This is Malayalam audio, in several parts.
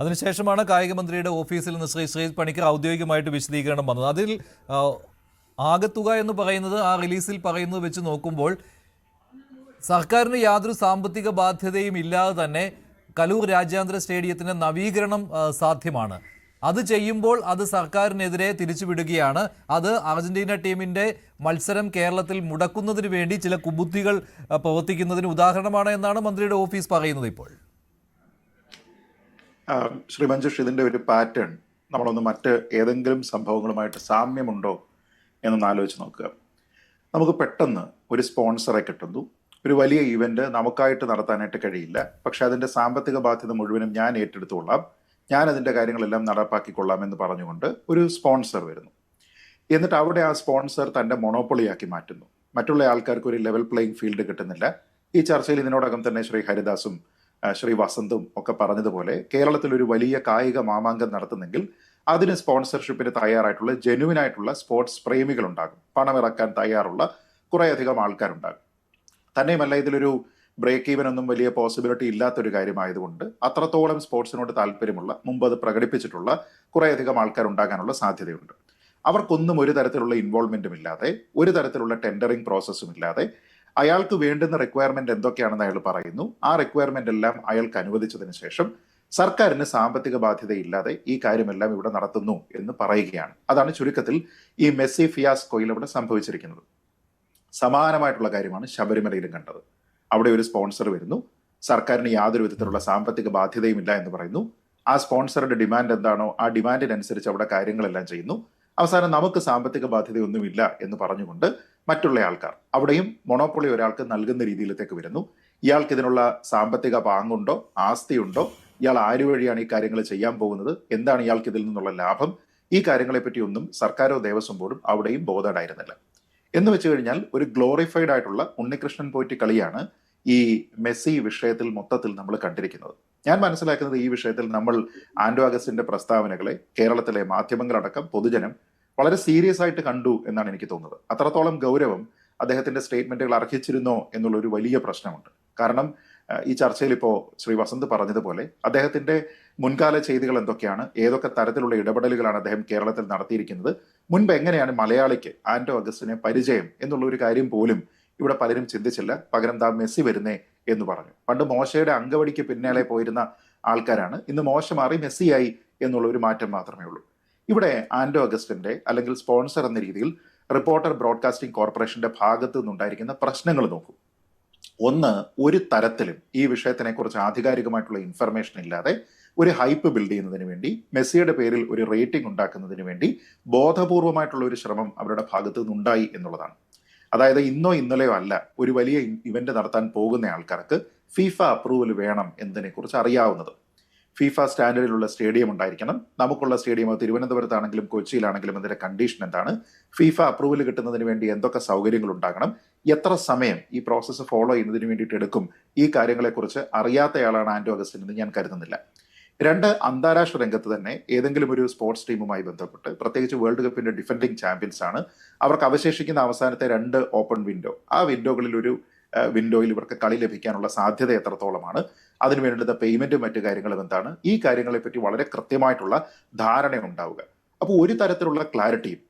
അതിനുശേഷമാണ് കായിക മന്ത്രിയുടെ ഓഫീസിൽ നിന്ന് ശ്രീ പണിക്കർ ഔദ്യോഗികമായിട്ട് വിശദീകരണം വന്നത്. അതിൽ ആകത്തുക എന്ന് പറയുന്നത് ആ റിലീസിൽ പറയുന്നത് വെച്ച് നോക്കുമ്പോൾ സർക്കാരിന് യാതൊരു സാമ്പത്തിക ബാധ്യതയും ഇല്ലാതെ തന്നെ കലൂർ രാജ്യാന്തര സ്റ്റേഡിയത്തിൻ്റെ നവീകരണം സാധ്യമാണ്. അത് ചെയ്യുമ്പോൾ അത് സർക്കാരിനെതിരെ തിരിച്ചുവിടുകയാണ്. അത് അർജന്റീന ടീമിൻ്റെ മത്സരം കേരളത്തിൽ മുടക്കുന്നതിന് വേണ്ടി ചില കുബുദ്ധികൾ പ്രവർത്തിക്കുന്നതിന് ഉദാഹരണമാണ് എന്നാണ് മന്ത്രിയുടെ ഓഫീസ് പറയുന്നത്. ഇപ്പോൾ ശ്രീ മഞ്ജുഷ്, ഇതിൻ്റെ ഒരു പാറ്റേൺ നമ്മളൊന്ന് മറ്റ് ഏതെങ്കിലും സംഭവങ്ങളുമായിട്ട് സാമ്യമുണ്ടോ എന്നൊന്ന് ആലോചിച്ച് നോക്കുക. നമുക്ക് പെട്ടെന്ന് ഒരു സ്പോൺസറെ കിട്ടുന്നു. ഒരു വലിയ ഈവൻറ്റ് നമുക്കായിട്ട് നടത്താനായിട്ട് കഴിയില്ല, പക്ഷെ അതിൻ്റെ സാമ്പത്തിക ബാധ്യത മുഴുവനും ഞാൻ ഏറ്റെടുത്തുകൊള്ളാം, ഞാൻ അതിൻ്റെ കാര്യങ്ങളെല്ലാം നടപ്പാക്കിക്കൊള്ളാം എന്ന് പറഞ്ഞുകൊണ്ട് ഒരു സ്പോൺസർ വരുന്നു. എന്നിട്ട് അവിടെ ആ സ്പോൺസർ തൻ്റെ മൊണോപ്പൊളിയാക്കി മാറ്റുന്നു. മറ്റുള്ള ആൾക്കാർക്ക് ഒരു ലെവൽ പ്ലേയിങ് ഫീൽഡ് കിട്ടുന്നില്ല. ഈ ചർച്ചയിൽ ഇതിനോടകം തന്നെ ശ്രീ ഹരിദാസും ശ്രീ വസന്തും ഒക്കെ പറഞ്ഞതുപോലെ കേരളത്തിൽ ഒരു വലിയ കായിക മാമാങ്കം നടത്തുന്നെങ്കിൽ അതിന് സ്പോൺസർഷിപ്പിന് തയ്യാറായിട്ടുള്ള ജെനുവിനായിട്ടുള്ള സ്പോർട്സ് പ്രേമികളുണ്ടാകും, പണമിറക്കാൻ തയ്യാറുള്ള കുറേയധികം ആൾക്കാരുണ്ടാകും. തന്നെയുമല്ല, ഇതിലൊരു ബ്രേക്ക് ഈവൻ ഒന്നും വലിയ പോസിബിലിറ്റി ഇല്ലാത്തൊരു കാര്യമായതുകൊണ്ട് അത്രത്തോളം സ്പോർട്സിനോട് താല്പര്യമുള്ള, മുമ്പ് അത് പ്രകടിപ്പിച്ചിട്ടുള്ള കുറേയധികം ആൾക്കാരുണ്ടാകാനുള്ള സാധ്യതയുണ്ട്. അവർക്കൊന്നും ഒരു തരത്തിലുള്ള ഇൻവോൾവ്മെന്റും ഇല്ലാതെ, ഒരു തരത്തിലുള്ള ടെൻഡറിങ് പ്രോസസ്സും ഇല്ലാതെ അയാൾക്ക് വേണ്ടുന്ന റിക്വയർമെന്റ് എന്തൊക്കെയാണെന്ന് അയാൾ പറയുന്നു. ആ റിക്വയർമെന്റ് എല്ലാം അയാൾക്ക് അനുവദിച്ചതിന് ശേഷം സർക്കാരിന് സാമ്പത്തിക ബാധ്യതയില്ലാതെ ഈ കാര്യമെല്ലാം ഇവിടെ നടത്തുന്നു എന്ന് പറയുകയാണ്. അതാണ് ചുരുക്കത്തിൽ ഈ മെസ്സി ഫിയാസ്കോയിൽ ഇവിടെ സംഭവിച്ചിരിക്കുന്നത്. സമാനമായിട്ടുള്ള കാര്യമാണ് ശബരിമലയിലും കണ്ടത്. അവിടെ ഒരു സ്പോൺസർ വരുന്നു, സർക്കാരിന് യാതൊരു വിധത്തിലുള്ള സാമ്പത്തിക ബാധ്യതയും ഇല്ല എന്ന് പറയുന്നു. ആ സ്പോൺസറുടെ ഡിമാൻഡ് എന്താണോ ആ ഡിമാൻഡിനനുസരിച്ച് അവിടെ കാര്യങ്ങളെല്ലാം ചെയ്യുന്നു. അവസാനം നമുക്ക് സാമ്പത്തിക ബാധ്യതയൊന്നുമില്ല എന്ന് പറഞ്ഞുകൊണ്ട് മറ്റുള്ള ആൾക്കാർ, അവിടെയും മൊണോപ്പൊളി ഒരാൾക്ക് നൽകുന്ന രീതിയിലേക്ക് വരുന്നു. ഇയാൾക്ക് ഇതിനുള്ള സാമ്പത്തിക പാങ്ങുണ്ടോ, ആസ്തിയുണ്ടോ, ഇയാൾ ആര് വഴിയാണ് ഈ കാര്യങ്ങൾ ചെയ്യാൻ പോകുന്നത്, എന്താണ് ഇയാൾക്ക് ഇതിൽ നിന്നുള്ള ലാഭം, ഈ കാര്യങ്ങളെപ്പറ്റി ഒന്നും സർക്കാരോ ദേവസ്വം ബോർഡും അവിടെയും ബോധേഡായിരുന്നില്ല. എന്ന് വെച്ച് കഴിഞ്ഞാൽ ഒരു ഗ്ലോറിഫൈഡ് ആയിട്ടുള്ള ഉണ്ണികൃഷ്ണൻ പോറ്റി കളിയാണ് ഈ മെസ്സി വിഷയത്തിൽ മൊത്തത്തിൽ നമ്മൾ കണ്ടിരിക്കുന്നത്. ഞാൻ മനസ്സിലാക്കുന്നത് ഈ വിഷയത്തിൽ നമ്മൾ ആന്റോ അഗസ്റ്റിന്റെ പ്രസ്താവനകളെ കേരളത്തിലെ മാധ്യമങ്ങളടക്കം പൊതുജനം വളരെ സീരിയസ് ആയിട്ട് കണ്ടു എന്നാണ് എനിക്ക് തോന്നുന്നത്. അത്രത്തോളം ഗൗരവം അദ്ദേഹത്തിന്റെ സ്റ്റേറ്റ്മെന്റുകൾ അർഹിച്ചിരുന്നോ എന്നുള്ളൊരു വലിയ പ്രശ്നമുണ്ട്. കാരണം ഈ ചർച്ചയിൽ ഇപ്പോൾ ശ്രീ വസന്ത് പറഞ്ഞതുപോലെ അദ്ദേഹത്തിന്റെ മുൻകാല ചെയ്തികൾ എന്തൊക്കെയാണ്, ഏതൊക്കെ തരത്തിലുള്ള ഇടപെടലുകളാണ് അദ്ദേഹം കേരളത്തിൽ നടത്തിയിരിക്കുന്നത്, മുൻപ് എങ്ങനെയാണ് മലയാളിക്ക് ആന്റോ അഗസ്റ്റിനെ പരിചയം എന്നുള്ള ഒരു കാര്യം പോലും ഇവിടെ പലരും ചിന്തിച്ചില്ല. പകരം താ മെസ്സി വരുന്നേ എന്ന് പറഞ്ഞു. പണ്ട് മോശയുടെ അങ്കവടിക്ക് പിന്നാലെ പോയിരുന്ന ആൾക്കാരാണ്, ഇന്ന് മോശ മാറി മെസ്സിയായി എന്നുള്ള ഒരു മാറ്റം മാത്രമേ ഉള്ളൂ. ഇവിടെ ആന്റോ അഗസ്റ്റിന്റെ അല്ലെങ്കിൽ സ്പോൺസർ എന്ന രീതിയിൽ റിപ്പോർട്ടർ ബ്രോഡ്കാസ്റ്റിംഗ് കോർപ്പറേഷന്റെ ഭാഗത്തു നിന്നുണ്ടായിരിക്കുന്ന പ്രശ്നങ്ങൾ നോക്കൂ. ഒന്ന്, ഒരു തരത്തിലും ഈ വിഷയത്തിനെ കുറിച്ച് ആധികാരികമായിട്ടുള്ള ഇൻഫർമേഷൻ ഇല്ലാതെ ഒരു ഹൈപ്പ് ബിൽഡ് ചെയ്യുന്നതിന് വേണ്ടി, മെസ്സിയുടെ പേരിൽ ഒരു റേറ്റിംഗ് ഉണ്ടാക്കുന്നതിന് വേണ്ടി ബോധപൂർവമായിട്ടുള്ള ഒരു ശ്രമം അവരുടെ ഭാഗത്തു നിന്നുണ്ടായി എന്നുള്ളതാണ്. അതായത് ഇന്നോ ഇന്നലെയോ അല്ല, ഒരു വലിയ ഇവന്റ് നടത്താൻ പോകുന്ന ആൾക്കാർക്ക് ഫിഫ അപ്രൂവൽ വേണം എന്നതിനെ കുറിച്ച് അറിയാവുന്നത്. ഫിഫ സ്റ്റാൻഡേർഡിലുള്ള സ്റ്റേഡിയം ഉണ്ടായിരിക്കണം. നമുക്കുള്ള സ്റ്റേഡിയം തിരുവനന്തപുരത്താണെങ്കിലും കൊച്ചിയിലാണെങ്കിലും അതിന്റെ കണ്ടീഷൻ എന്താണ്, ഫിഫ അപ്രൂവൽ കിട്ടുന്നതിന് വേണ്ടി എന്തൊക്കെ സൗകര്യങ്ങൾ ഉണ്ടാകണം, എത്ര സമയം ഈ പ്രോസസ്സ് ഫോളോ ചെയ്യുന്നതിന് വേണ്ടിയിട്ട് എടുക്കും, ഈ കാര്യങ്ങളെക്കുറിച്ച് അറിയാത്തയാളാണ് ആന്റോ അഗസ്റ്റിൻ എന്ന് ഞാൻ കരുതുന്നില്ല. രണ്ട്, അന്താരാഷ്ട്ര രംഗത്ത് തന്നെ ഏതെങ്കിലും ഒരു സ്പോർട്സ് ടീമുമായി ബന്ധപ്പെട്ട്, പ്രത്യേകിച്ച് വേൾഡ് കപ്പിന്റെ ഡിഫൻഡിങ് ചാമ്പ്യൻസ് ആണ്, അവർക്ക് അവശേഷിക്കുന്ന അവസാനത്തെ 2 ഓപ്പൺ വിൻഡോ, ആ വിൻഡോകളിൽ ഒരു വിൻഡോയിൽ ഇവർക്ക് കളി ലഭിക്കാനുള്ള സാധ്യത എത്രത്തോളമാണ്, അതിന് വേണ്ടുന്ന പേയ്മെന്റും മറ്റു കാര്യങ്ങളും എന്താണ്, ഈ കാര്യങ്ങളെ പറ്റി വളരെ കൃത്യമായിട്ടുള്ള ധാരണ ഉണ്ടാവുക. അപ്പോൾ ഒരു തരത്തിലുള്ള ക്ലാരിറ്റിയും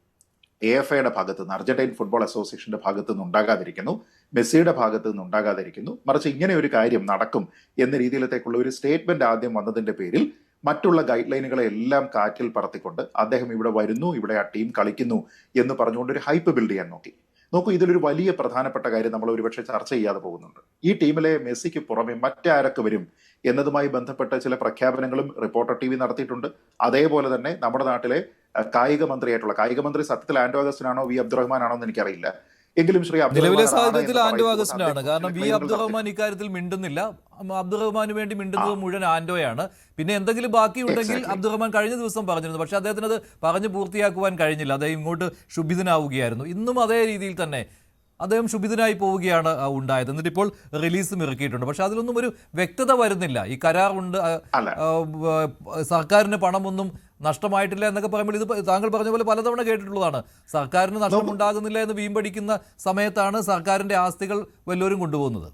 AFAയുടെ ഭാഗത്ത് നിന്ന്, അർജന്റൈൻ ഫുട്ബോൾ അസോസിയേഷന്റെ ഭാഗത്ത് നിന്ന് ഉണ്ടാകാതിരിക്കുന്നു, മെസ്സിയുടെ ഭാഗത്ത് നിന്ന് ഉണ്ടാകാതിരിക്കുന്നു. മറിച്ച് ഇങ്ങനെ ഒരു കാര്യം നടക്കും എന്ന രീതിയിലത്തേക്കുള്ള ഒരു സ്റ്റേറ്റ്മെന്റ് ആദ്യം വന്നതിന്റെ പേരിൽ മറ്റുള്ള ഗൈഡ് ലൈനുകളെ എല്ലാം കാറ്റിൽ പറത്തിക്കൊണ്ട് അദ്ദേഹം ഇവിടെ വരുന്നു, ഇവിടെ ആ ടീം കളിക്കുന്നു എന്ന് പറഞ്ഞുകൊണ്ട് ഒരു ഹൈപ്പ് ബിൽഡ് ചെയ്യാൻ നോക്കൂ. ഇതിലൊരു വലിയ പ്രധാനപ്പെട്ട കാര്യം നമ്മൾ ഒരുപക്ഷെ ചർച്ച ചെയ്യാതെ പോകുന്നുണ്ട്. ഈ ടീമിലെ മെസ്സിക്ക് പുറമെ മറ്റാരൊക്കെ വരും എന്നതുമായി ബന്ധപ്പെട്ട ചില പ്രഖ്യാപനങ്ങളും റിപ്പോർട്ടർ TV നടത്തിയിട്ടുണ്ട്. അതേപോലെ തന്നെ നമ്മുടെ നാട്ടിലെ കായിക മന്ത്രി സത്യത്തിൽ ആന്റോ അഗസ്റ്റിനാണോ വി അബ്ദുറഹ്മാൻ ആണോ എന്ന് എനിക്കറിയില്ല. എങ്കിലും ശ്രീ നിലവിലെ സാഹചര്യത്തിൽ ആന്റോ അഗസ്റ്റിനാണ്. കാരണം വി അബ്ദുറഹ്മാൻ ഇക്കാര്യത്തിൽ മിണ്ടുന്നില്ല. അബ്ദുറഹ്മാന് വേണ്ടി മിണ്ടുന്നത് മുഴുവൻ ആന്റോയാണ്. പിന്നെ എന്തെങ്കിലും ബാക്കിയുണ്ടെങ്കിൽ അബ്ദുറഹ്മാൻ കഴിഞ്ഞ ദിവസം പറഞ്ഞിരുന്നു, പക്ഷെ അദ്ദേഹത്തിന് അത് പറഞ്ഞു പൂർത്തിയാക്കുവാൻ കഴിഞ്ഞില്ല. അദ്ദേഹം ഇങ്ങോട്ട് ക്ഷുഭിതനാവുകയായിരുന്നു. ഇന്നും അതേ രീതിയിൽ തന്നെ അദ്ദേഹം ക്ഷുഭിതനായി പോവുകയാണ് ഉണ്ടായത്. എന്നിട്ട് ഇപ്പോൾ റിലീസും ഇറക്കിയിട്ടുണ്ട്. പക്ഷെ അതിലൊന്നും ഒരു വ്യക്തത വരുന്നില്ല. ഈ കരാറുണ്ട്, സർക്കാരിന് പണമൊന്നും നഷ്ടമായിട്ടില്ല എന്നൊക്കെ പറയുമ്പോൾ ഇത് താങ്കൾ പറഞ്ഞ പോലെ പലതവണ കേട്ടിട്ടുള്ളതാണ്. സർക്കാരിന് നഷ്ടമുണ്ടാകുന്നില്ല എന്ന് വീമ്പടിക്കുന്ന സമയത്താണ് സർക്കാരിന്റെ ആസ്തികൾ വല്ലവരും കൊണ്ടുപോകുന്നത്.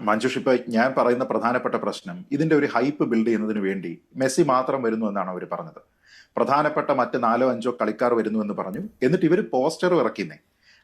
മഞ്ജുഷ്, ഇപ്പൊ ഞാൻ പറയുന്ന പ്രധാനപ്പെട്ട പ്രശ്നം ഇതിന്റെ ഒരു ഹൈപ്പ് ബിൽഡ് ചെയ്യുന്നതിന് വേണ്ടി മെസ്സി മാത്രം വരുന്നു എന്നാണ് അവർ പറഞ്ഞത്. പ്രധാനപ്പെട്ട മറ്റ് 4-5 കളിക്കാർ വരുന്നു എന്ന് പറഞ്ഞു. എന്നിട്ട് ഇവർ പോസ്റ്റർ ഇറക്കിന്നേ.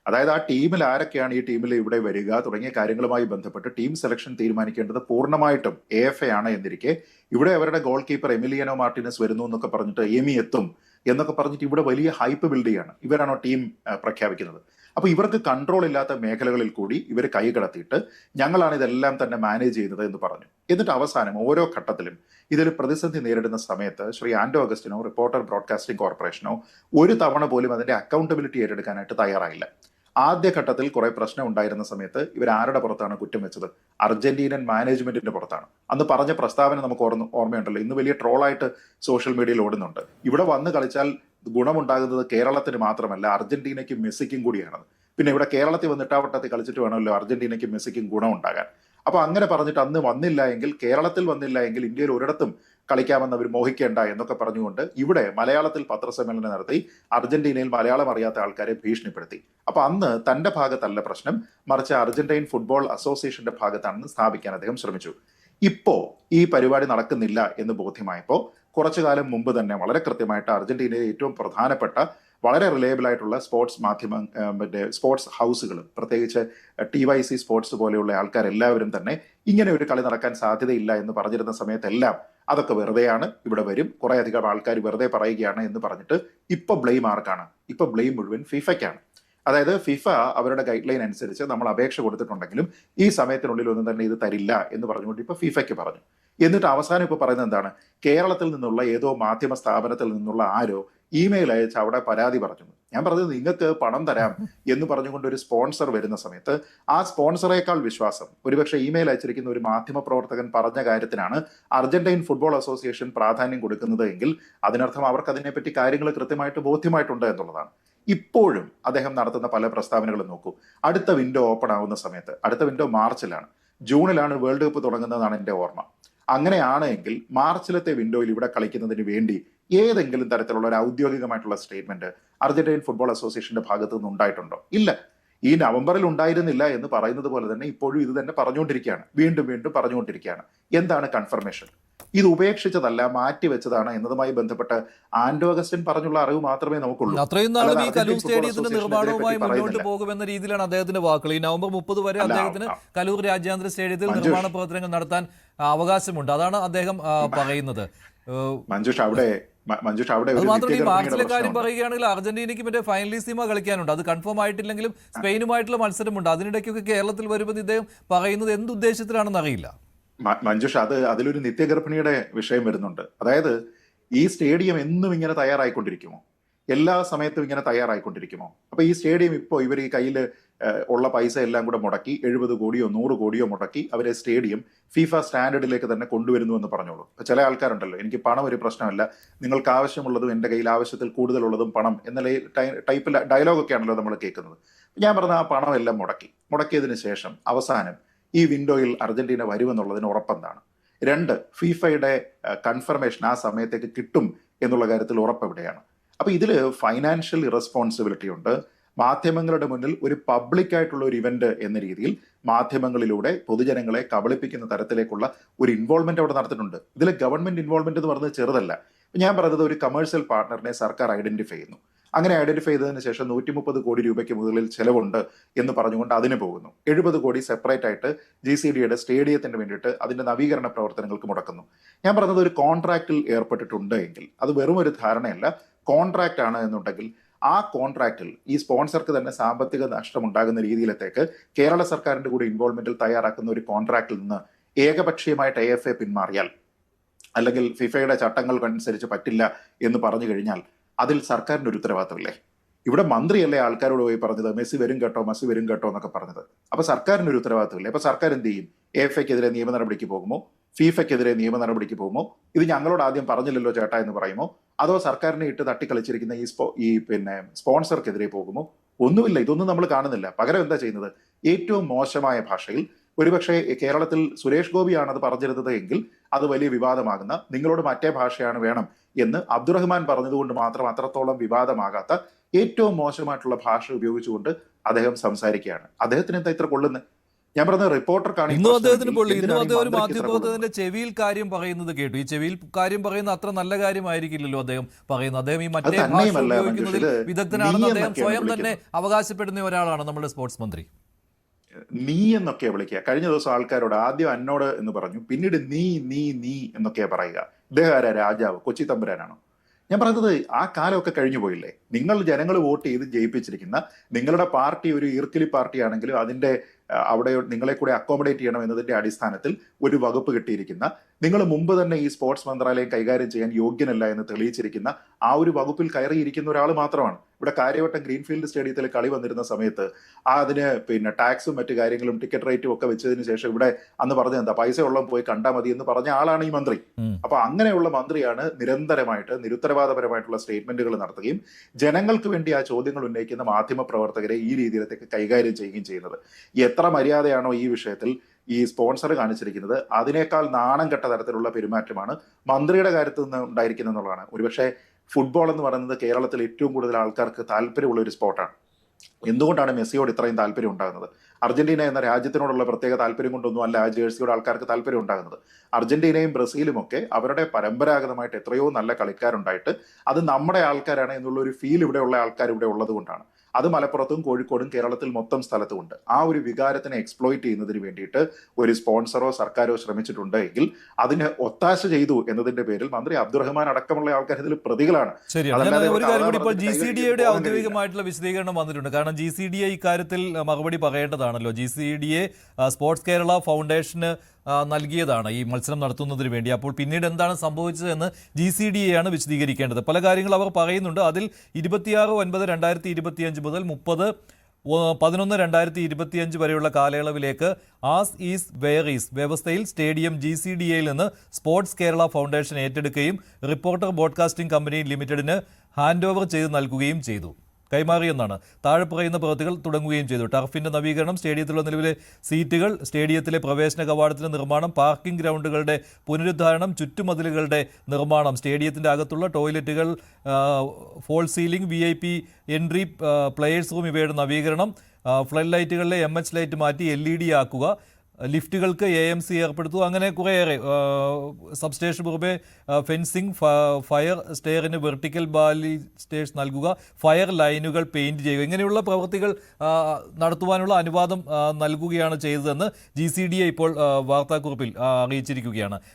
അതായത് ആ ടീമിൽ ആരൊക്കെയാണ് ഈ ടീമിൽ ഇവിടെ വരിക തുടങ്ങിയ കാര്യങ്ങളുമായി ബന്ധപ്പെട്ട് ടീം സെലക്ഷൻ തീരുമാനിക്കേണ്ടത് പൂർണ്ണമായിട്ടും AFA ആണ് എന്നിരിക്കെ ഇവിടെ അവരുടെ ഗോൾ കീപ്പർ എമിലിയാനോ മാർട്ടിനസ് വരുന്നു എന്നൊക്കെ പറഞ്ഞിട്ട് എമി എത്തും എന്നൊക്കെ പറഞ്ഞിട്ട് ഇവിടെ വലിയ ഹൈപ്പ് ബിൽഡ് ചെയ്യാണ്. ഇവരാണോ ടീം പ്രഖ്യാപിക്കുന്നത്? അപ്പൊ ഇവർക്ക് കൺട്രോൾ ഇല്ലാത്ത മേഖലകളിൽ കൂടി ഇവർ കൈ കടത്തിയിട്ട് ഞങ്ങളാണ് ഇതെല്ലാം തന്നെ മാനേജ് ചെയ്യുന്നത് എന്ന് പറഞ്ഞു. എന്നിട്ട് അവസാനം ഓരോ ഘട്ടത്തിലും ഇതിൽ പ്രതിസന്ധി നേരിടുന്ന സമയത്ത് ശ്രീ ആന്റോ അഗസ്റ്റിനോ റിപ്പോർട്ടർ ബ്രോഡ്കാസ്റ്റിംഗ് കോർപ്പറേഷനോ ഒരു തവണ പോലും അതിന്റെ അക്കൗണ്ടബിലിറ്റി ഏറ്റെടുക്കാനായിട്ട് തയ്യാറായില്ല. ആദ്യഘട്ടത്തിൽ കുറെ പ്രശ്നം ഉണ്ടായിരുന്ന സമയത്ത് ഇവർ ആരുടെ പുറത്താണ് കുറ്റം വെച്ചത്? അർജന്റീനൻ മാനേജ്മെന്റിന്റെ പുറത്താണ്. അന്ന് പറഞ്ഞ പ്രസ്താവന നമുക്ക് ഓർമ്മയുണ്ടല്ലോ. ഇന്ന് വലിയ ട്രോളായിട്ട് സോഷ്യൽ മീഡിയയിൽ ഓടുന്നുണ്ട്. ഇവിടെ വന്ന് കളിച്ചാൽ ഗുണമുണ്ടാകുന്നത് കേരളത്തിന് മാത്രമല്ല, അർജന്റീനയ്ക്കും മെസ്സിക്കും കൂടിയാണ്. പിന്നെ ഇവിടെ കേരളത്തിൽ വന്ന് ഇട്ടാവട്ടത്തിൽ കളിച്ചിട്ട് വേണമല്ലോ അർജന്റീനയ്ക്കും മെസ്സിക്കും ഗുണം ഉണ്ടാകാൻ. അപ്പൊ അങ്ങനെ പറഞ്ഞിട്ട് അന്ന് വന്നില്ല എങ്കിൽ, കേരളത്തിൽ വന്നില്ല എങ്കിൽ ഇന്ത്യയിൽ ഒരിടത്തും കളിക്കാമെന്ന് അവർ മോഹിക്കേണ്ട എന്നൊക്കെ പറഞ്ഞുകൊണ്ട് ഇവിടെ മലയാളത്തിൽ പത്രസമ്മേളനം നടത്തി അർജന്റീനയിൽ മലയാളം അറിയാത്ത ആൾക്കാരെ ഭീഷണിപ്പെടുത്തി. അപ്പൊ അന്ന് തന്റെ ഭാഗത്തല്ല പ്രശ്നം, മറിച്ച് അർജന്റീൻ ഫുട്ബോൾ അസോസിയേഷന്റെ ഭാഗത്താണെന്ന് സ്ഥാപിക്കാൻ അദ്ദേഹം ശ്രമിച്ചു. ഇപ്പോ ഈ പരിപാടി നടക്കുന്നില്ല എന്ന് ബോധ്യമായപ്പോൾ കുറച്ചു കാലം മുമ്പ് തന്നെ വളരെ കൃത്യമായിട്ട് അർജന്റീനയിലെ ഏറ്റവും പ്രധാനപ്പെട്ട വളരെ റിലയബിൾ ആയിട്ടുള്ള സ്പോർട്സ് മറ്റേ സ്പോർട്സ് ഹൗസുകൾ, പ്രത്യേകിച്ച് TYC സ്പോർട്സ് പോലെയുള്ള ആൾക്കാരെല്ലാവരും തന്നെ ഇങ്ങനെ ഒരു കളി നടക്കാൻ സാധ്യതയില്ല എന്ന് പറഞ്ഞിരുന്ന സമയത്തെല്ലാം അതൊക്കെ വെറുതെയാണ്, ഇവിടെ വരും, കുറെ അധികം ആൾക്കാർ വെറുതെ പറയുകയാണ് എന്ന് പറഞ്ഞിട്ട് ഇപ്പൊ ബ്ലെയിം ആർക്കാണ്? ഇപ്പൊ ബ്ലെയിം മുഴുവൻ ഫിഫയ്ക്കാണ്. അതായത് ഫിഫ അവരുടെ ഗൈഡ് ലൈൻ അനുസരിച്ച് നമ്മൾ അപേക്ഷ കൊടുത്തിട്ടുണ്ടെങ്കിലും ഈ സമയത്തിനുള്ളിൽ ഒന്നും തന്നെ ഇത് തരില്ല എന്ന് പറഞ്ഞുകൊണ്ട് ഇപ്പൊ ഫിഫയ്ക്ക് പറഞ്ഞു. എന്നിട്ട് അവസാനം ഇപ്പൊ പറയുന്നത് എന്താണ്? കേരളത്തിൽ നിന്നുള്ള ഏതോ മാധ്യമ സ്ഥാപനത്തിൽ നിന്നുള്ള ആരോ ഇമെയിൽ അയച്ച് അവിടെ പരാതി പറഞ്ഞു. ഞാൻ പറഞ്ഞത് നിങ്ങൾക്ക് പണം തരാം എന്ന് പറഞ്ഞുകൊണ്ട് ഒരു സ്പോൺസർ വരുന്ന സമയത്ത് ആ സ്പോൺസറേക്കാൾ വിശ്വാസം ഒരുപക്ഷെ ഇമെയിൽ അയച്ചിരിക്കുന്ന ഒരു മാധ്യമ പ്രവർത്തകൻ പറഞ്ഞ കാര്യത്തിനാണ് അർജന്റീൻ ഫുട്ബോൾ അസോസിയേഷൻ പ്രാധാന്യം കൊടുക്കുന്നത് എങ്കിൽ അതിനർത്ഥം അവർക്ക് അതിനെപ്പറ്റി കാര്യങ്ങൾ കൃത്യമായിട്ട് ബോധ്യമായിട്ടുണ്ട് എന്നുള്ളതാണ്. ഇപ്പോഴും അദ്ദേഹം നടത്തുന്ന പല പ്രസ്താവനകളും നോക്കൂ. അടുത്ത വിൻഡോ ഓപ്പൺ ആവുന്ന സമയത്ത്, അടുത്ത വിൻഡോ മാർച്ചിലാണ്, ജൂണിലാണ് വേൾഡ് കപ്പ് തുടങ്ങുന്നതാണ് എൻ്റെ ഓർമ്മ. അങ്ങനെയാണ് എങ്കിൽ മാർച്ചിലത്തെ വിൻഡോയിൽ ഇവിടെ കളിക്കുന്നതിന് വേണ്ടി ഏതെങ്കിലും തരത്തിലുള്ള ഒരു ഔദ്യോഗികമായിട്ടുള്ള സ്റ്റേറ്റ്മെന്റ് അർജന്റീൻ ഫുട്ബോൾ അസോസിയേഷന്റെ ഭാഗത്തു നിന്ന് ഉണ്ടായിട്ടുണ്ടോ? ഇല്ല. ഈ നവംബറിൽ ഉണ്ടായിരുന്നില്ല എന്ന് പറയുന്നത് പോലെ തന്നെ ഇപ്പോഴും ഇത് തന്നെ പറഞ്ഞുകൊണ്ടിരിക്കുകയാണ്, വീണ്ടും വീണ്ടും പറഞ്ഞുകൊണ്ടിരിക്കുകയാണ്. എന്താണ് കൺഫർമേഷൻ? ഇത് ഉപേക്ഷിച്ചതല്ല, മാറ്റിവെച്ചതാണ് എന്നതുമായി ബന്ധപ്പെട്ട് ആന്റോ അഗസ്റ്റിൻ പറഞ്ഞുള്ള അറിവ് മാത്രമേ നമുക്കുള്ളൂ. അത്രയും നാളും ഈ കലൂർ സ്റ്റേഡിയത്തിന്റെ നിർമ്മാണവുമായി മുന്നോട്ട് പോകുമെന്ന രീതിയിലാണ് അദ്ദേഹത്തിന്റെ വാക്കുകൾ. ഈ നവംബർ 30 വരെ അദ്ദേഹത്തിന് കലൂർ രാജ്യാന്തര സ്റ്റേഡിയത്തിൽ നിർമ്മാണ പ്രവർത്തനങ്ങൾ നടത്താൻ അവകാശമുണ്ട്. അതാണ് അദ്ദേഹം പറയുന്നത്. മഞ്ജുഷ്, അവിടെ അത് മാത്രമല്ല, ഈ മാർച്ചിലെ കാര്യം പറയുകയാണെങ്കിൽ അർജന്റീനയ്ക്ക് മറ്റേ ഫൈനലിസിമ കളിക്കാനുണ്ട്. അത് കൺഫേം ആയിട്ടില്ലെങ്കിലും സ്പെയിനുമായിട്ടുള്ള മത്സരമുണ്ട്. അതിനിടയ്ക്കൊക്കെ കേരളത്തിൽ വരുമ്പോൾ ഇദ്ദേഹം പറയുന്നത് എന്തുദ്ദേശത്തിലാണെന്ന് അറിയില്ല. മഞ്ജുഷ്, അതിലൊരു നിത്യഗർഭിണിയുടെ വിഷയം വരുന്നുണ്ട്. അതായത് ഈ സ്റ്റേഡിയം എന്നും ഇങ്ങനെ തയ്യാറായിക്കൊണ്ടിരിക്കുമോ? എല്ലാ സമയത്തും ഇങ്ങനെ തയ്യാറായിക്കൊണ്ടിരിക്കുമോ? അപ്പൊ ഈ സ്റ്റേഡിയം ഇപ്പോൾ ഇവർ ഈ കയ്യിൽ ഉള്ള പൈസ എല്ലാം കൂടെ മുടക്കി 70 കോടിയോ 100 കോടിയോ മുടക്കി അവരെ സ്റ്റേഡിയം ഫിഫ സ്റ്റാൻഡേർഡിലേക്ക് തന്നെ കൊണ്ടുവരുന്നു എന്ന് പറഞ്ഞോളൂ. ചില ആൾക്കാരുണ്ടല്ലോ, എനിക്ക് പണം ഒരു പ്രശ്നമല്ല, നിങ്ങൾക്ക് ആവശ്യമുള്ളതും എൻ്റെ കയ്യിൽ ആവശ്യത്തിൽ കൂടുതലുള്ളതും പണം എന്ന ടൈപ്പിൽ ഡയലോഗൊക്കെ ആണല്ലോ നമ്മൾ കേൾക്കുന്നത്. ഞാൻ പറഞ്ഞ ആ പണം എല്ലാം മുടക്കിയതിന് ശേഷം അവസാനം ഈ വിൻഡോയിൽ അർജന്റീന വരുമെന്നുള്ളതിന് ഉറപ്പെന്താണ്? 2, ഫിഫയുടെ കൺഫർമേഷൻ ആ സമയത്തേക്ക് കിട്ടും എന്നുള്ള കാര്യത്തിൽ ഉറപ്പെവിടെയാണ്? അപ്പൊ ഇതിൽ ഫൈനാൻഷ്യൽ ഇറസ്പോൺസിബിലിറ്റി ഉണ്ട്. മാധ്യമങ്ങളുടെ മുന്നിൽ ഒരു പബ്ലിക് ആയിട്ടുള്ള ഒരു ഇവന്റ് എന്ന രീതിയിൽ മാധ്യമങ്ങളിലൂടെ പൊതുജനങ്ങളെ കബളിപ്പിക്കുന്ന തരത്തിലേക്കുള്ള ഒരു ഇൻവോൾവ്മെന്റ് അവിടെ നടത്തിയിട്ടുണ്ട്. ഇതിലെ ഗവൺമെന്റ് ഇൻവോൾവ്മെന്റ് എന്ന് പറയുന്നത് ചെറുതല്ല. ഞാൻ പറയുന്നത് ഒരു കമേഴ്ഷ്യൽ പാർട്ണറിനെ സർക്കാർ ഐഡന്റിഫൈ ചെയ്യുന്നു. അങ്ങനെ ഐഡന്റിഫൈ ചെയ്തതിനു ശേഷം 130 കോടി രൂപയ്ക്ക് മുകളിൽ ചെലവുണ്ട് എന്ന് പറഞ്ഞുകൊണ്ട് അതിന് പോകുന്നു. 70 കോടി സെപ്പറേറ്റ് ആയിട്ട് GCDയുടെ സ്റ്റേഡിയത്തിന് വേണ്ടിയിട്ട് അതിന്റെ നവീകരണ പ്രവർത്തനങ്ങൾക്ക് മുടക്കുന്നു. ഞാൻ പറഞ്ഞത് ഒരു കോൺട്രാക്റ്റിൽ ഏർപ്പെട്ടിട്ടുണ്ട് എങ്കിൽ അത് വെറും ഒരു ധാരണയല്ല, കോൺട്രാക്റ്റ് ആണ് എന്നുണ്ടെങ്കിൽ ആ കോൺട്രാക്റ്റിൽ ഈ സ്പോൺസർക്ക് തന്നെ സാമ്പത്തിക നഷ്ടം ഉണ്ടാകുന്ന രീതിയിലത്തേക്ക് കേരള സർക്കാരിന്റെ കൂടി ഇൻവോൾവ്മെന്റിൽ തയ്യാറാക്കുന്ന ഒരു കോൺട്രാക്റ്റിൽ നിന്ന് ഏകപക്ഷീയമായിട്ട് AFA പിന്മാറിയാൽ, അല്ലെങ്കിൽ ഫിഫയുടെ ചട്ടങ്ങൾക്കനുസരിച്ച് പറ്റില്ല എന്ന് പറഞ്ഞു കഴിഞ്ഞാൽ അതിൽ സർക്കാരിന്റെ ഒരു ഉത്തരവാദിത്തമില്ലേ? ഇവിടെ മന്ത്രിയല്ലേ ആൾക്കാരോട് പോയി പറഞ്ഞത് മെസ്സി വരും കേട്ടോ എന്നൊക്കെ പറഞ്ഞത്? അപ്പൊ സർക്കാരിന്റെ ഒരു ഉത്തരവാദിത്തമില്ലേ? അപ്പൊ സർക്കാർ എന്ത് ചെയ്യും? AFAക്കെതിരെ നിയമ നടപടിക്ക് പോകുമോ? ഫിഫയ്ക്കെതിരെ നിയമ നടപടിക്ക് പോകുമോ? ഇത് ഞങ്ങളോട് ആദ്യം പറഞ്ഞില്ലല്ലോ ചേട്ടാ എന്ന് പറയുമോ? അതോ സർക്കാരിനെ ഇട്ട് തട്ടിക്കളിച്ചിരിക്കുന്ന ഈ സ്പോൺസർക്കെതിരെ പോകുമോ? ഒന്നുമില്ല. ഇതൊന്നും നമ്മൾ കാണുന്നില്ല. പകരം എന്താ ചെയ്യുന്നത്? ഏറ്റവും മോശമായ ഭാഷയിൽ, ഒരുപക്ഷെ കേരളത്തിൽ സുരേഷ് ഗോപിയാണ് അത് പറഞ്ഞിരുന്നത് എങ്കിൽ അത് വലിയ വിവാദമാകുന്ന, നിങ്ങളോട് മറ്റേ ഭാഷയാണ് വേണം എന്ന് അബ്ദുറഹ്മാൻ പറഞ്ഞതുകൊണ്ട് മാത്രം അത്രത്തോളം വിവാദമാകാത്ത ഏറ്റവും മോശമായിട്ടുള്ള ഭാഷ ഉപയോഗിച്ചുകൊണ്ട് അദ്ദേഹം സംസാരിക്കുകയാണ്. അദ്ദേഹത്തിന് എന്താ ഇത്ര കൊള്ളുന്നത്? ഞാൻ പറഞ്ഞ റിപ്പോർട്ടർക്കാണ് ഈ ഇന്നും അദ്ദേഹത്തിന് പ്രശ്നമെങ്കിൽ പൊള്ളി. ഇന്നും എന്തിനാണ് ഈ അദ്ദേഹം ഒരു മന്ത്രിക്ക് ഇത്ര മാധ്യമപ്രവർത്തകന്റെ ചെവിയിൽ കാര്യം പറയുന്നത് കേട്ടു. ഈ ചെവിയിൽ കാര്യം പറയുന്ന അത്ര നല്ല കാര്യമായിരിക്കില്ലല്ലോ അദ്ദേഹം പറയുന്നത്. അദ്ദേഹം ഈ മറ്റേ ഭാഷ തന്നെയുമല്ല ഉപയോഗിക്കുന്നതിൽ മഞ്ജുഷ്, ഇത് വിദഗ്ധനാണെന്ന് നീ അദ്ദേഹം എന്നൊക്കെയാണ് സ്വയം തന്നെ വിളിക്കുന്നത്. അവകാശപ്പെടുന്ന ഒരാളാണ് നമ്മുടെ സ്പോർട്സ് മന്ത്രി. നീ എന്നൊക്കെയാ വിളിക്കുക. കഴിഞ്ഞ ദിവസം ആൾക്കാരോട് ആദ്യം എന്നോട് എന്ന് പറഞ്ഞു, പിന്നീട് നീ നീ നീ എന്നൊക്കെയാ പറയുക. ഇദ്ദേഹം ആരാ? രാജാവ്, കൊച്ചി തമ്പുരാനാണോ? ഞാൻ പറഞ്ഞത് ആ കാലമൊക്കെ കഴിഞ്ഞു പോയില്ലേ? നിങ്ങൾ ജനങ്ങൾ വോട്ട് ചെയ്ത് ജയിപ്പിച്ചിരിക്കുന്ന നിങ്ങളുടെ പാർട്ടി ഒരു ഈർക്കിലി പാർട്ടി ആണെങ്കിലും അതിന്റെ അവിടെ നിങ്ങളെ കൂടെ അക്കോമഡേറ്റ് ചെയ്യണം എന്നതിന്റെ അടിസ്ഥാനത്തിൽ ഒരു വകുപ്പ് കിട്ടിയിരിക്കുന്ന, നിങ്ങൾ മുമ്പ് തന്നെ ഈ സ്പോർട്സ് മന്ത്രാലയം കൈകാര്യം ചെയ്യാൻ യോഗ്യനല്ല എന്ന് തെളിയിച്ചിരിക്കുന്ന ആ ഒരു വകുപ്പിൽ കയറിയിരിക്കുന്ന ഒരാൾ മാത്രമാണ്. ഇവിടെ കാര്യവട്ടം ഗ്രീൻഫീൽഡ് സ്റ്റേഡിയത്തിൽ കളി വന്നിരുന്ന സമയത്ത് അതിന് പിന്നെ ടാക്സും മറ്റു കാര്യങ്ങളും ടിക്കറ്റ് റേറ്റും ഒക്കെ വെച്ചതിന് ശേഷം ഇവിടെ അന്ന് പറഞ്ഞത് എന്താ, പൈസ ഉള്ള പോയി കണ്ടാൽ മതി എന്ന് പറഞ്ഞ ആളാണ് ഈ മന്ത്രി. അപ്പൊ അങ്ങനെയുള്ള മന്ത്രിയാണ് നിരന്തരമായിട്ട് നിരുത്തരവാദപരമായിട്ടുള്ള സ്റ്റേറ്റ്മെന്റുകൾ നടത്തുകയും ജനങ്ങൾക്ക് വേണ്ടി ആ ചോദ്യങ്ങൾ ഉന്നയിക്കുന്ന മാധ്യമ പ്രവർത്തകരെ ഈ രീതിയിലേക്ക് കൈകാര്യം ചെയ്യുകയും ചെയ്യുന്നത്. എത്ര മര്യാദയാണോ ഈ വിഷയത്തിൽ ഈ സ്പോൺസർ കാണിച്ചിരിക്കുന്നത്, അതിനേക്കാൾ നാണം കെട്ട തരത്തിലുള്ള പെരുമാറ്റമാണ് മന്ത്രിയുടെ കാര്യത്തിൽ നിന്ന് ഉണ്ടായിരിക്കുന്നത് എന്നുള്ളതാണ്. ഒരുപക്ഷെ ഫുട്ബോൾ എന്ന് പറയുന്നത് കേരളത്തിൽ ഏറ്റവും കൂടുതൽ ആൾക്കാർക്ക് താല്പര്യമുള്ള ഒരു സ്പോർട്ടാണ്. എന്തുകൊണ്ടാണ് മെസ്സിയോട് ഇത്രയും താല്പര്യം ഉണ്ടാകുന്നത്? അർജന്റീന എന്ന രാജ്യത്തിനോടുള്ള പ്രത്യേക താല്പര്യം കൊണ്ടൊന്നും അല്ല ആ ജേഴ്സിയോട് ആൾക്കാർക്ക് താല്പര്യം ഉണ്ടാകുന്നത്. അർജന്റീനയും ബ്രസീലും ഒക്കെ അവരുടെ പരമ്പരാഗതമായിട്ട് എത്രയോ നല്ല കളിക്കാരുണ്ടായിട്ട് അത് നമ്മുടെ ആൾക്കാരാണ് എന്നുള്ള ഒരു ഫീൽ ഇവിടെയുള്ള ആൾക്കാർ ഇവിടെ ഉള്ളത് കൊണ്ടാണ്. അത് മലപ്പുറത്തും കോഴിക്കോടും കേരളത്തിൽ മൊത്തം സ്ഥലത്തുമുണ്ട്. ആ ഒരു വികാരത്തിനെ എക്സ്പ്ലോയിറ്റ് ചെയ്യുന്നതിന് വേണ്ടിയിട്ട് ഒരു സ്പോൺസറോ സർക്കാരോ ശ്രമിച്ചിട്ടുണ്ട് എങ്കിൽ അതിന് ഒത്താശ ചെയ്തു എന്നതിന്റെ പേരിൽ മന്ത്രി അബ്ദുറഹ്മാൻ അടക്കമുള്ള ആൾക്കാർ ഇതിൽ പ്രതികളാണ്. ശരിയാണ്. ഞാൻ ഒരു കാര്യം കൂടി, ഇപ്പോൾ GCDA ഔദ്യോഗികമായിട്ടുള്ള വിശദീകരണം വന്നിട്ടുണ്ട്. കാരണം GCDA ഇക്കാര്യത്തിൽ മറുപടി പറയേണ്ടതാണല്ലോ. GCDA സ്പോർട്സ് കേരള ഫൗണ്ടേഷന് നൽകിയതാണ് ഈ മത്സരം നടത്തുന്നതിന് വേണ്ടി. അപ്പോൾ പിന്നീട് എന്താണ് സംഭവിച്ചതെന്ന് GCDA ആണ് വിശദീകരിക്കേണ്ടത്. പല കാര്യങ്ങൾ അവർ പറയുന്നുണ്ട്. അതിൽ 26/9/2025 മുതൽ 30/11/2025 വരെയുള്ള കാലയളവിലേക്ക് ആസ് ഈസ് വെയർ ഈസ് വ്യവസ്ഥയിൽ സ്റ്റേഡിയം GCDAയിൽ നിന്ന് സ്പോർട്സ് കേരള ഫൗണ്ടേഷൻ ഏറ്റെടുക്കുകയും റിപ്പോർട്ടർ ബ്രോഡ്കാസ്റ്റിംഗ് കമ്പനി ലിമിറ്റഡിന് ഹാൻഡ് ഓവർ ചെയ്ത് നൽകുകയും ചെയ്തു. കൈമാറിയെന്നാണ്. താഴെ പറയുന്ന പ്രവൃത്തികൾ തുടങ്ങുകയും ചെയ്തു. ടർഫിന്റെ നവീകരണം, സ്റ്റേഡിയത്തിലുള്ള നിലവിലെ സീറ്റുകൾ, സ്റ്റേഡിയത്തിലെ പ്രവേശന കവാടത്തിന്റെ നിർമ്മാണം, പാർക്കിംഗ് ഗ്രൗണ്ടുകളുടെ പുനരുദ്ധാരണം, ചുറ്റുമതിലുകളുടെ നിർമ്മാണം, സ്റ്റേഡിയത്തിന്റെ അകത്തുള്ള ടോയ്ലറ്റുകൾ, fall ceiling, VIP entry, players room ഇവയുടെ നവീകരണം, ഫ്ലഡ് ലൈറ്റുകളിലെ MH ലൈറ്റ് മാറ്റി LED ആക്കുക, ലിഫ്റ്റുകൾക്ക് AMC ഏർപ്പെടുത്തുക, അങ്ങനെ കുറേയേറെ. സബ്സ്റ്റേഷൻ പുറമെ ഫെൻസിംഗ്, ഫയർ സ്റ്റെയറിന് വെർട്ടിക്കൽ ബാലിസ്റ്റേഴ്സ് നൽകുക, ഫയർ ലൈനുകൾ പെയിന്റ് ചെയ്യുക, ഇങ്ങനെയുള്ള പ്രവൃത്തികൾ നടത്തുവാനുള്ള അനുവാദം നൽകുകയാണ് ചെയ്തതെന്ന് GCDA ഇപ്പോൾ വാർത്താക്കുറിപ്പിൽ അറിയിച്ചിരിക്കുകയാണ്.